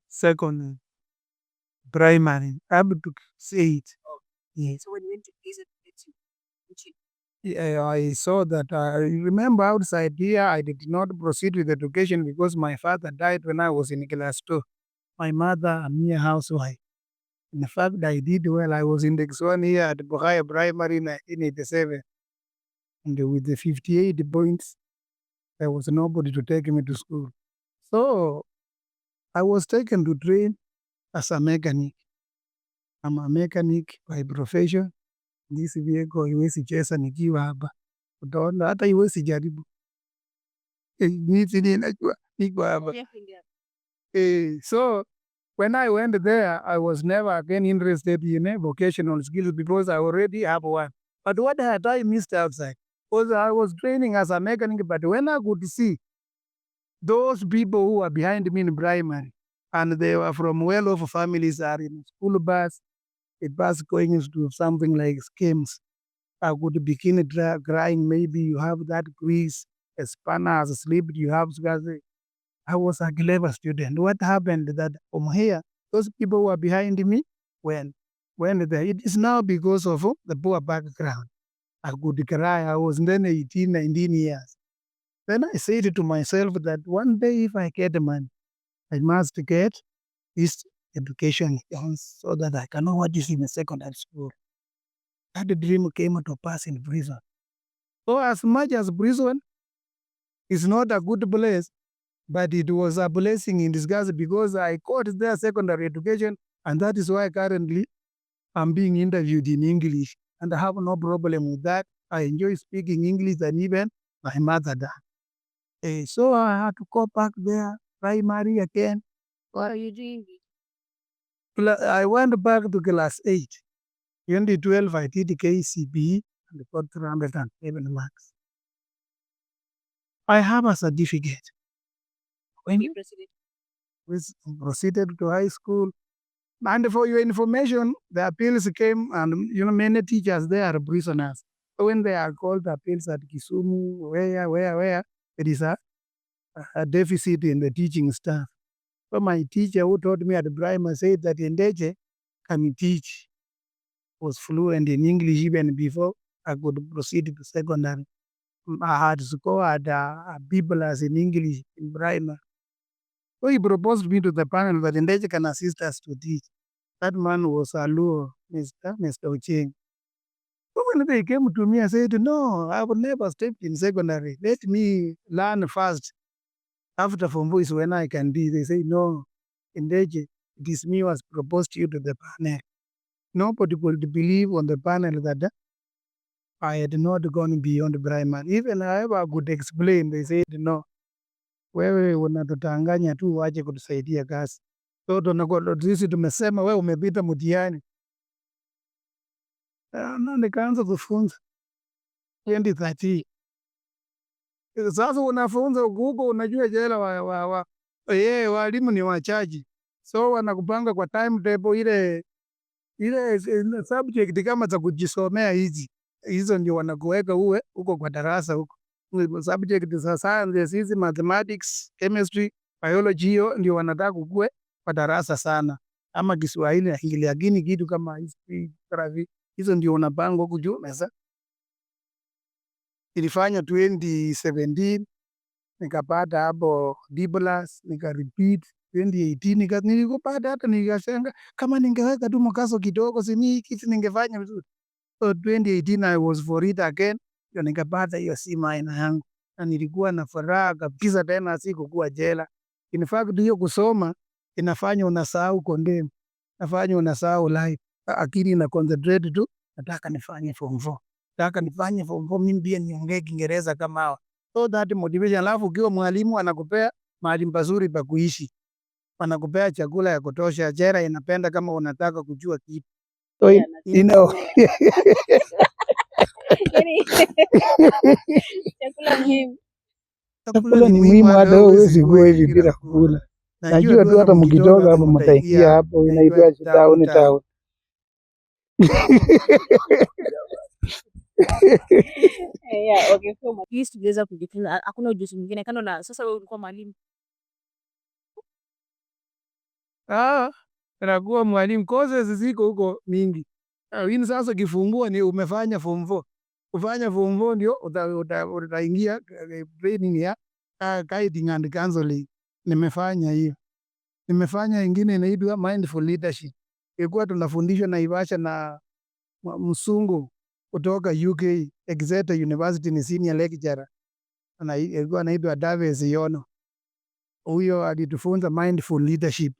Second, primary. I'm to say it. Yes. So when you went to prison, Yeah, I saw that. I remember outside here, I did not proceed with education because my father died when I was in class 2. My mother, a mere housewife. In fact, I did well. I was index 1 here at Buhaya Primary in 1987. And with the 58 points, there was nobody to take me to school. So I was taken to train as a mechanic. I'm a mechanic by profession. This vehicle iwezi cheza nikiwa hapa. Utaona hata iwezi jaribu. Mimi ninajua niko hapa. So when I went there, I was never again interested in vocational skills because I already have one. But what had I missed outside? Was I was training as a mechanic, but when I could see those people who were behind me in primary, and they were from well-off families, are in school bus, a bus going to something like schemes. I would begin crying. Maybe you have that grease, a spanner has slipped, you have scars. I was a clever student. What happened that from here, those people who were behind me when there. It is now because of the poor background. I could cry. I was then 18, 19 years. Then I said to myself that one day if I get money, I must get this education so that I can know what is in a secondary school. That dream came to pass in prison. So as much as prison is not a good place, but it was a blessing in disguise because I got their secondary education, and that is why currently I'm being interviewed in English, and I have no problem with that. I enjoy speaking English and even my mother tongue. So I had to go back there, primary again. What are you doing? I went back to class 8. 2012, I did KCB and got 307 marks. I have a certificate. When You proceeded. was proceeded to high school, and for your information, the appeals came, and many teachers there are prisoners. So when they are called appeals at Kisumu, where, it is a deficit in the teaching staff. So my teacher who taught me at the primary said that Indeche can teach, was fluent in English even before I could proceed to secondary. I had scored a B plus in English in primary. So he proposed me to the panel that Indeche can assist us to teach. That man was a Luo, Mr. Ocheng. So when they came to me, I said, no, I will never step in secondary. Let me learn first. After Form 4 is when I can be. They say, no, Indeche, it is me who has proposed you to the panel. Nobody could believe on the panel that I had not gone beyond primary. Even however I could explain, they said, no, wewe unatutanganya tu wache kutusaidia kazi. So sisi tumesema wewe umepita mtihani. Na nikaanza kufunza 2013. Sasa unafunza huko, unajua jela walimu ni wachaji, so wanakupanga kwa timetable ile subject kama za kujisomea hizo ndio wanakuweka uwe huko kwa darasa huko. Subject za science hizi, mathematics, chemistry, biology, hiyo ndio wanataka ukue kwa darasa sana, ama Kiswahili na English, lakini kitu kama history, geography, hizo ndio unapangwa huku juu meza. Nilifanya 2017 nikapata hapo D+, nika repeat 2018 nilikupata, hata nikashangaa kama ningeweka tu mkazo kidogo sini kitu ningefanya vizuri. So 2018 I was for it again, ndio nikapata hiyo C- yangu, na nilikuwa na furaha kabisa, tena sikukuwa jela. In fact hiyo kusoma inafanya unasahau condemn, inafanya unasahau life, akili ina concentrate tu nataka nifanye form 4. Nataka nifanye form 4 mimi pia niongee Kiingereza kama hao. So that motivation. Alafu ukiwa mwalimu anakupea mahali pazuri pa kuishi. Wanakupea chakula ya kutosha, jera inapenda kama unataka kujua kitu. So you know. Chakula ni muhimu, hata wewe huwezi kuwa hivi bila kula. Najua tu hata mkitoka hapo mtaingia hapo inaitwa town. Yeah, okay, so at least tuweza kujifunza. Hakuna ujuzi mwingine kando na sasa wewe ulikuwa mwalimu. Nakuwa mwalimu, courses ziko huko mingi. Lakini sasa kifungua ni umefanya form 4. Kufanya form 4 ndio utaingia training ya guiding and counseling. Nimefanya hiyo. Nimefanya ingine inaitwa mindful leadership. Ilikuwa tunafundishwa na Ivasha na msungu kutoka UK, Exeter University, ni senior lecturer. Ilikuwa anaitwa Davis Yono. Huyo alitufunza mindful leadership.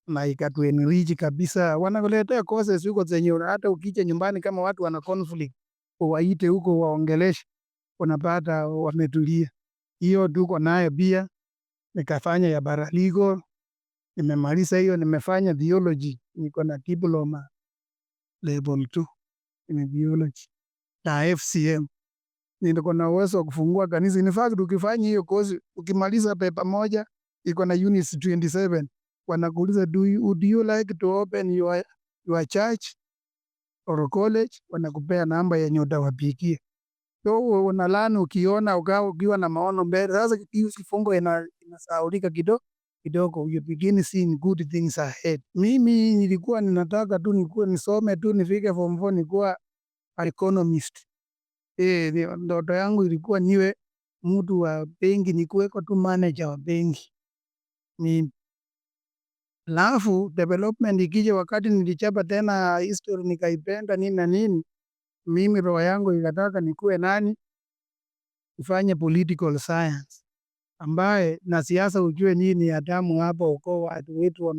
Na ikatuenrich kabisa. Wanakuletea courses huko zenye hata ukija nyumbani kama watu wana conflict, waite huko waongeleshe, unapata wametulia. Hiyo tuko nayo pia. Nikafanya ya paralegal, nimemaliza hiyo. Nimefanya theology, niko na diploma level 2 in theology na FCM. Niko na uwezo wa kufungua kanisa. In fact, ukifanya hiyo course, ukimaliza paper moja iko na units 27. Wanakuuliza, would you like to open your church or college? Wanakupea namba yenye utawapigia. So unalani ukiona ukiwa na maono mbele. Sasa kifungo inasahaulika kidogo. You begin seeing good things ahead. Mimi nilikuwa ninataka tu nisome tu nifike form 4 nikuwa economist. Ndoto yangu ilikuwa niwe mtu wa benki, nikuweko tu manager wa benki. Alafu development ikija, wakati nilichapa tena history nikaipenda nini na nini, mimi roho yangu ikataka nikuwe nani, nifanye political science, ambaye na siasa ujue nini ya damu hapo uko watu wetu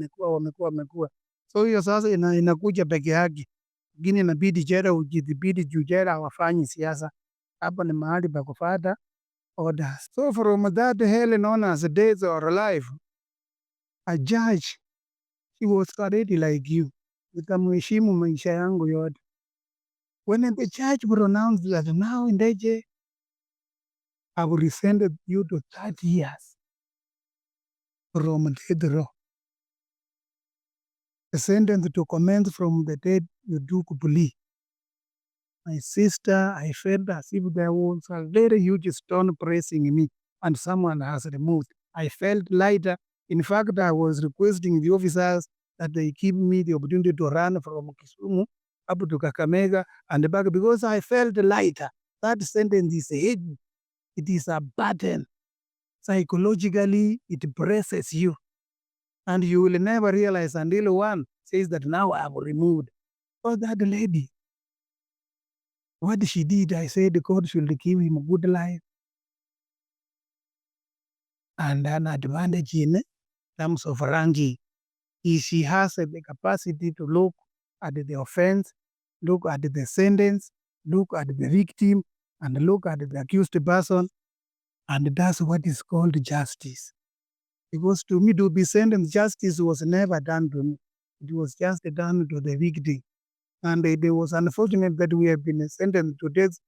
wamekuwa. So hiyo sasa inakuja peke yake. Lakini inabidi jera ujidhibiti juu jera hawafanyi siasa. Hapa ni mahali pa kufuata orders. So from that hell known as days or life, a judge, he was already like you. Nikamheshimu maisha yangu yote. When the church pronounced that now Indeche, I will send you to 30 years from death row. A sentence to commence from the dead you do believe. My sister, I felt as if there was a very huge stone pressing me and someone has removed. I felt lighter. In fact, I was requesting the officers that they give me the opportunity to run from Kisumu up to Kakamega and back because I felt lighter. That sentence is heavy. It is a burden. Psychologically, it presses you. And you will never realize until one says that now I have removed. Oh, that lady, what she did, I said God should give him a good life and an advantage in terms of ranking. She has the capacity to look at the offense, look at the sentence, look at the victim, and look at the accused person, and that's what is called justice. Because to me, to be sentenced, justice was never done to me. It was just done to the victim. And it was unfortunate that we have been sentenced to death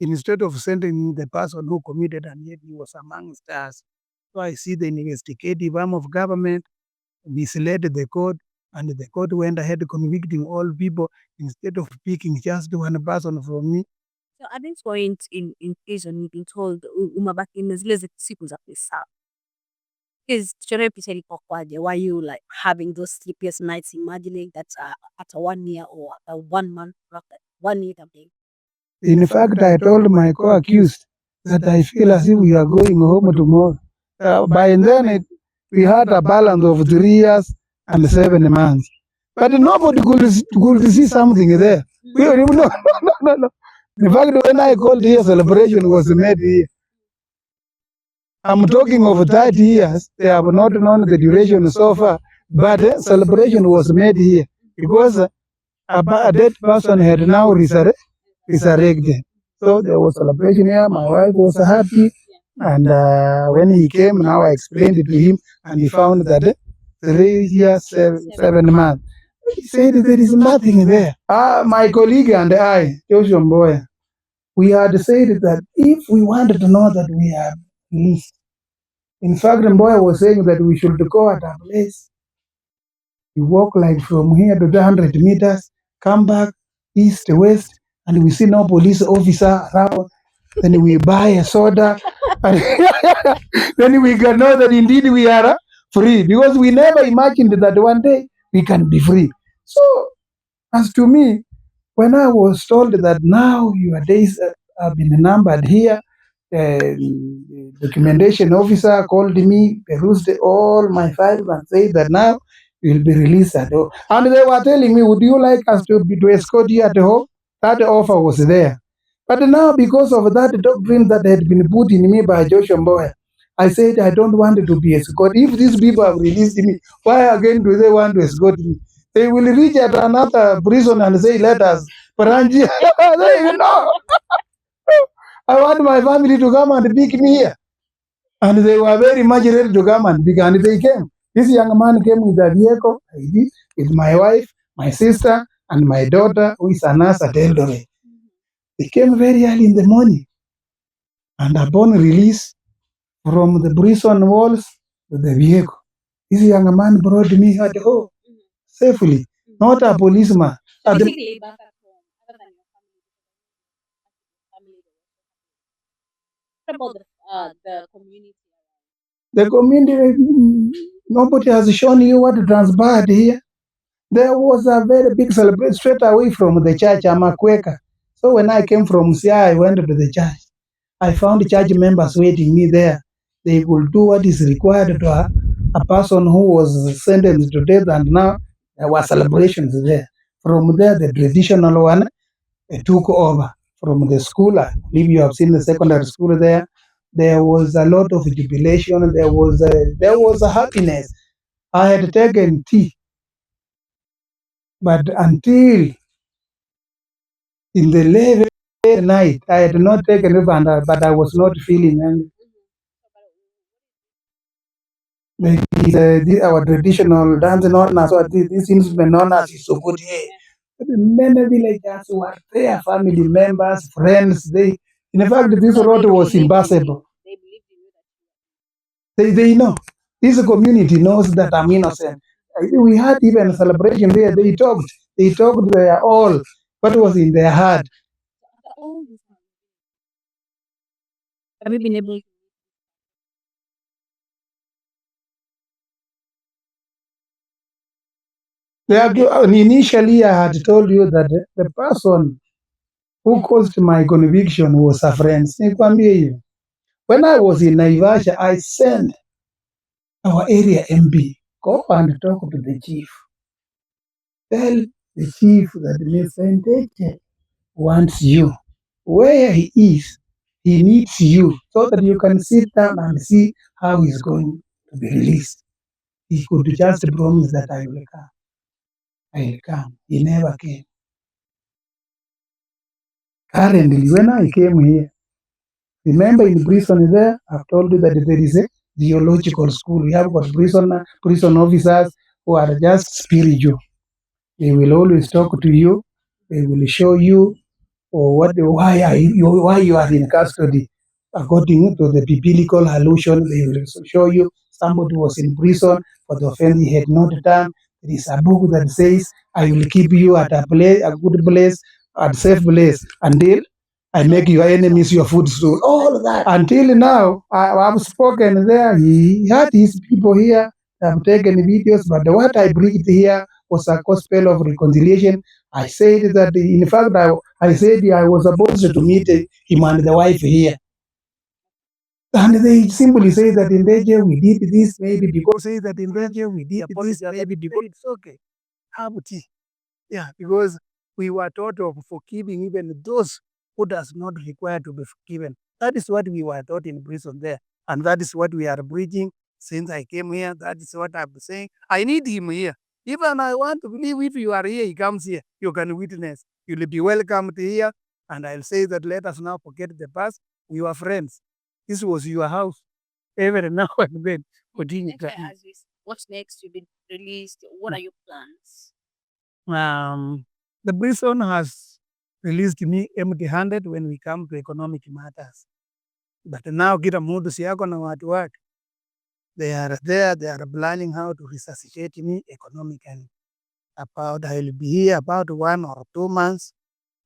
instead of sentencing the person who committed, and yet he was amongst us. So I see the investigative arm of government misled the court, and the court went ahead convicting all people instead of picking just one person from me. So at this point in prison, you've been told umabaki na zile siku za pesa. Is tuchore picha ilipokwaje? Were you like having those sleepless nights imagining that after 1 year or after 1 month, after 1 year something? In fact, I told my co-accused that I feel as if we are going home tomorrow. By then, we had a balance of 3 years and 7 months. But nobody could see something there. No. In fact, when I called here, celebration was made here. I'm talking of 30 years. They have not known the duration so far, but celebration was made here because a dead person had now resurrected. So there was celebration here. My wife was happy. And when he came, now I explained it to him, and he found that 3 years, 7 months. He said there is nothing there. My colleague and I, Joshua Mboya, we had said that if we wanted to know that we are released, in fact, Mboya was saying that we should go at a place. We walk like from here to 100 meters, come back east, west, and we see no police officer around. Then we buy a soda, and then we can know that indeed we are free, because we never imagined that one day we can be free. So, as to me, when I was told that now your days have been numbered here, the documentation officer called me, perused all my files, and said that now you will be released at home. And they were telling me, would you like us to escort you at home? That offer was there. But now, because of that doctrine that had been put in me by Joshua Mboya, I said, I don't want to be escorted. If these people have released me, why again do they want to escort me? They will reach at another prison and say, let us. Paranji, you know, I want my family to come and pick me here. And they were very much ready to come and pick, and they came. This young man came with a vehicle, with my wife, my sister, and my daughter, who is a nurse at Eldoret. They came very early in the morning. And upon release from the prison walls to the vehicle, this young man brought me at home safely, not a policeman. Basically, back at home, other than your family, what about the community? The community, nobody has shown you what transpired here. There was a very big celebration straight away from the church. I'm a Quaker. So when I came from Sia, I went to the church. I found church members waiting me there. They will do what is required to a person who was sentenced to death, and now there were celebrations there. From there, the traditional one took over from the school. I believe you have seen the secondary school there. There was a lot of jubilation. There was a happiness. I had taken tea, but until in the late night, I had not taken it, but I was not feeling any. Our traditional dance known as what this instrument known as Isogotie. Many villagers were there, family members, friends. In fact, this road was impassable. They know. This community knows that I'm innocent. We had even a celebration there. They talked their all, what was in their heart. Have you been able? Initially, I had told you that the person who caused my conviction was a friend. When I was in Naivasha, I sent our area MP, go and talk to the chief. Tell the chief that Mr. Indeche wants you. Where he is, he needs you so that you can sit down and see how he's going to be released. He could just promise that I will come. I will come. He never came. Currently, when I came here, remember in prison there, I've told you that there is a theological school. We have got prison officers who are just spiritual. They will always talk to you. They will show you why you are in custody. According to the biblical allusion, they will show you somebody was in prison for the offense he had not done. There is a book that says, I will keep you at a good place, at safe place, until I make your enemies your footstool. All that. Until now, I've spoken there. He had his people here. I've taken videos, but what I preached here was a gospel of reconciliation. I said that, in fact, I said I was supposed to meet him and the wife here. And they simply say that in Indeche we did this, maybe because say that in Indeche we did this, maybe because it's okay. Have tea. Yeah, because we were taught of forgiving even those who does not require to be forgiven. That is what we were taught in prison there. And that is what we are preaching since I came here. That is what I'm saying. I need him here. Even I want to believe if you are here, he comes here, you can witness. You'll be welcomed here. And I'll say that let us now forget the past. We were friends. This was your house. Every now and then. Continue. What's next? You've been released. What are your plans? The prison has released me empty-handed when we come to economic matters. But now kila mtu si yako na watu wake. They are there, they are planning how to resuscitate me economically. About I'll be here about 1 or 2 months.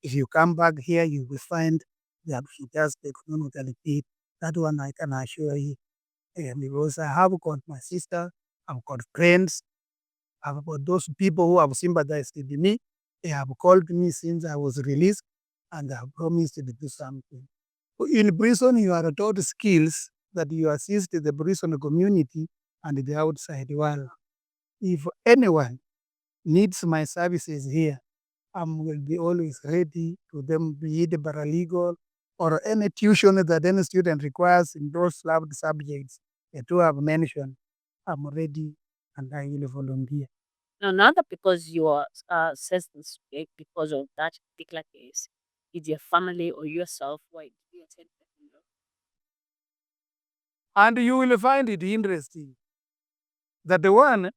If you come back here, you will find that we just economically fit. That one I can assure you. Because I have got my sister, I've got friends, I've got those people who have sympathized with me. They have called me since I was released and have promised to do something. In prison, you are taught skills that you assist the prison community and the outside world. If anyone needs my services here, I will be always ready to them, be it paralegal or any tuition that any student requires in those loved subjects that you have mentioned. I'm ready and I will volunteer. Now, not that because you are sentenced because of that particular case, is your family or yourself why you attend the funeral? And you will find it interesting that the one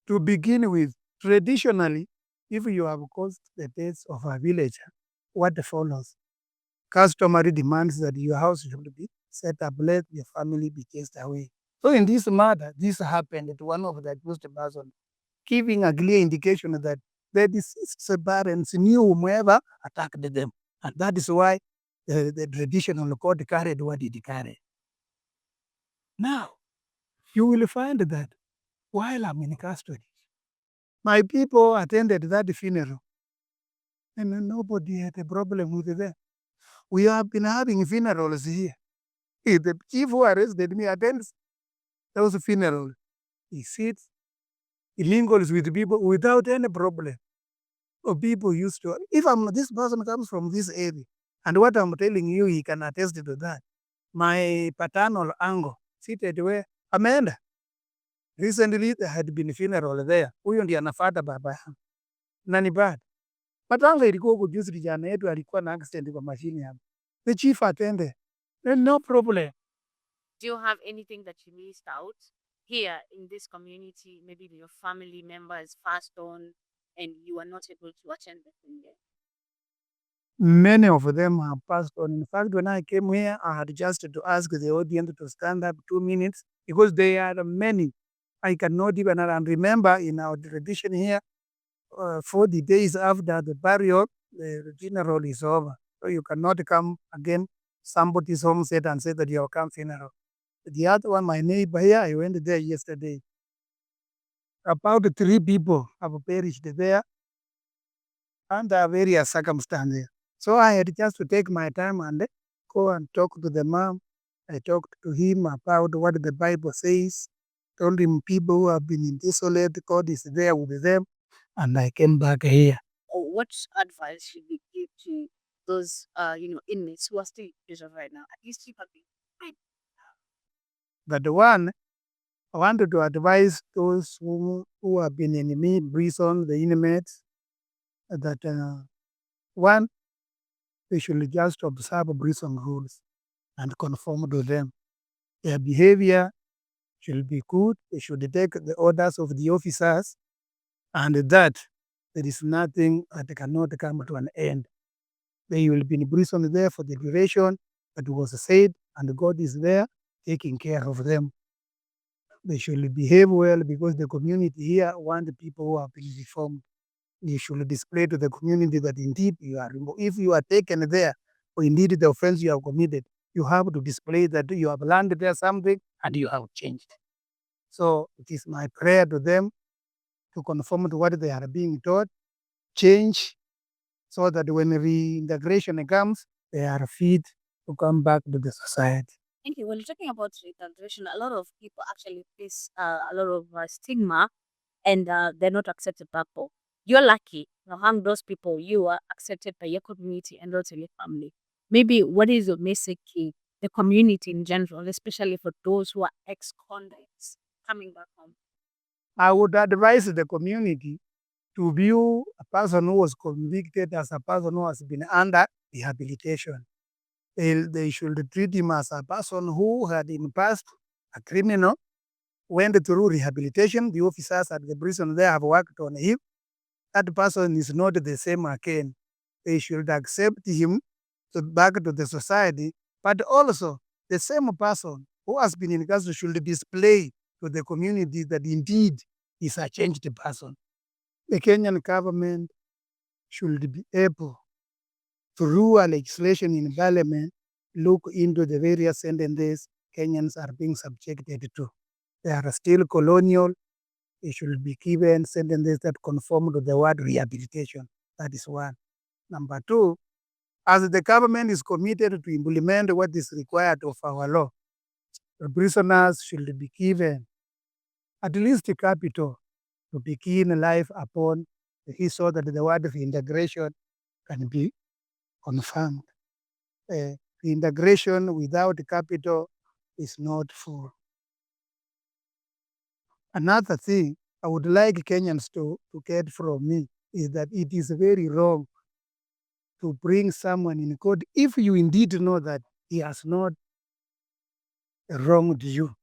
to begin with, traditionally, if you have caused the death of a villager, what follows? Customary demands that your house should be set up, let your family be chased away. So in this matter, this happened to one of the accused persons, giving a clear indication that the deceased parents knew whomever attacked them. And that is why the traditional court carried what it carried. Now, you will find that while I'm in custody, my people attended that funeral and nobody had a problem with them. We have been having funerals here. The chief who arrested me attends those funerals. He sits, he mingles with people without any problem. So people used to, if this person comes from this area, and what I'm telling you, he can attest to that. My paternal uncle seated where Amanda. Recently there had been a funeral there. Huyo ndiye anafuata baba yangu. Na ni bad. Matanga ilikuwa huko juzi kijana yetu alikuwa na accident kwa mashine hapa. The chief attended. Then no problem. Do you have anything that you missed out here in this community? Maybe your family members passed on and you were not able to attend the funeral? Many of them have passed on. In fact, when I came here, I had just to ask the audience to stand up 2 minutes because there are many. I cannot even and remember in our tradition here, 40 days after the burial, the funeral is over. So you cannot come again, somebody's home set and say that you have come funeral. The other one, my neighbor here, I went there yesterday. About 3 people have perished there under various circumstances. So I had just to take my time and go and talk to the mom. I talked to him about what the Bible says, told him people who have been in desolate, God is there with them, and I came back here. What advice should we give to those inmates who are still in prison right now? At least you have been. But the one I wanted to advise those who have been in prison, the inmates, that one, they should just observe prison rules and conform to them. Their behavior should be good. They should take the orders of the officers, and that there is nothing that cannot come to an end. They will be in prison there for the duration that was said, and God is there taking care of them. They should behave well because the community here want people who have been reformed. You should display to the community that indeed you are removed. If you are taken there, or indeed the offense you have committed, you have to display that you have learned there something and you have changed. So it is my prayer to them to conform to what they are being taught, change, so that when reintegration comes, they are fit to come back to the society. Thank you. When you're talking about reintegration, a lot of people actually face a lot of stigma and they're not accepted back home. You're lucky. Among those people, you are accepted by your community and also your family. Maybe what is your message to the community in general, especially for those who are ex-convicts coming back home? I would advise the community to view a person who was convicted as a person who has been under rehabilitation. They should treat him as a person who had in the past a criminal, went through rehabilitation. The officers at the prison there have worked on him. That person is not the same again. They should accept him back to the society, but also the same person who has been in custody should display to the community that indeed is a changed person. The Kenyan government should be able, through a legislation in parliament, look into the various sentences Kenyans are being subjected to. They are still colonial. They should be given sentences that conform to the word rehabilitation. That is one. Number two, as the government is committed to implement what is required of our law, the prisoners should be given at least capital to begin life upon, so that the word of integration can be confirmed. Integration without capital is not full. Another thing I would like Kenyans to get from me is that it is very wrong to bring someone in court if you indeed know that he has not wronged you.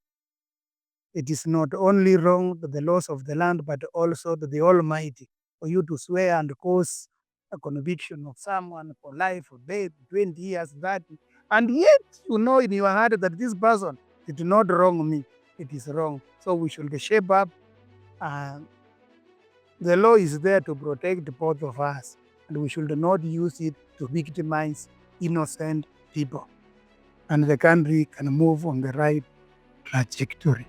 It is not only wrong to the laws of the land, but also to the Almighty for you to swear and cause a conviction of someone for life or death, 20 years, 30, and yet you know in your heart that this person did not wrong me. It is wrong. So we should shape up. The law is there to protect both of us, and we should not use it to victimize innocent people. And the country can move on the right trajectory.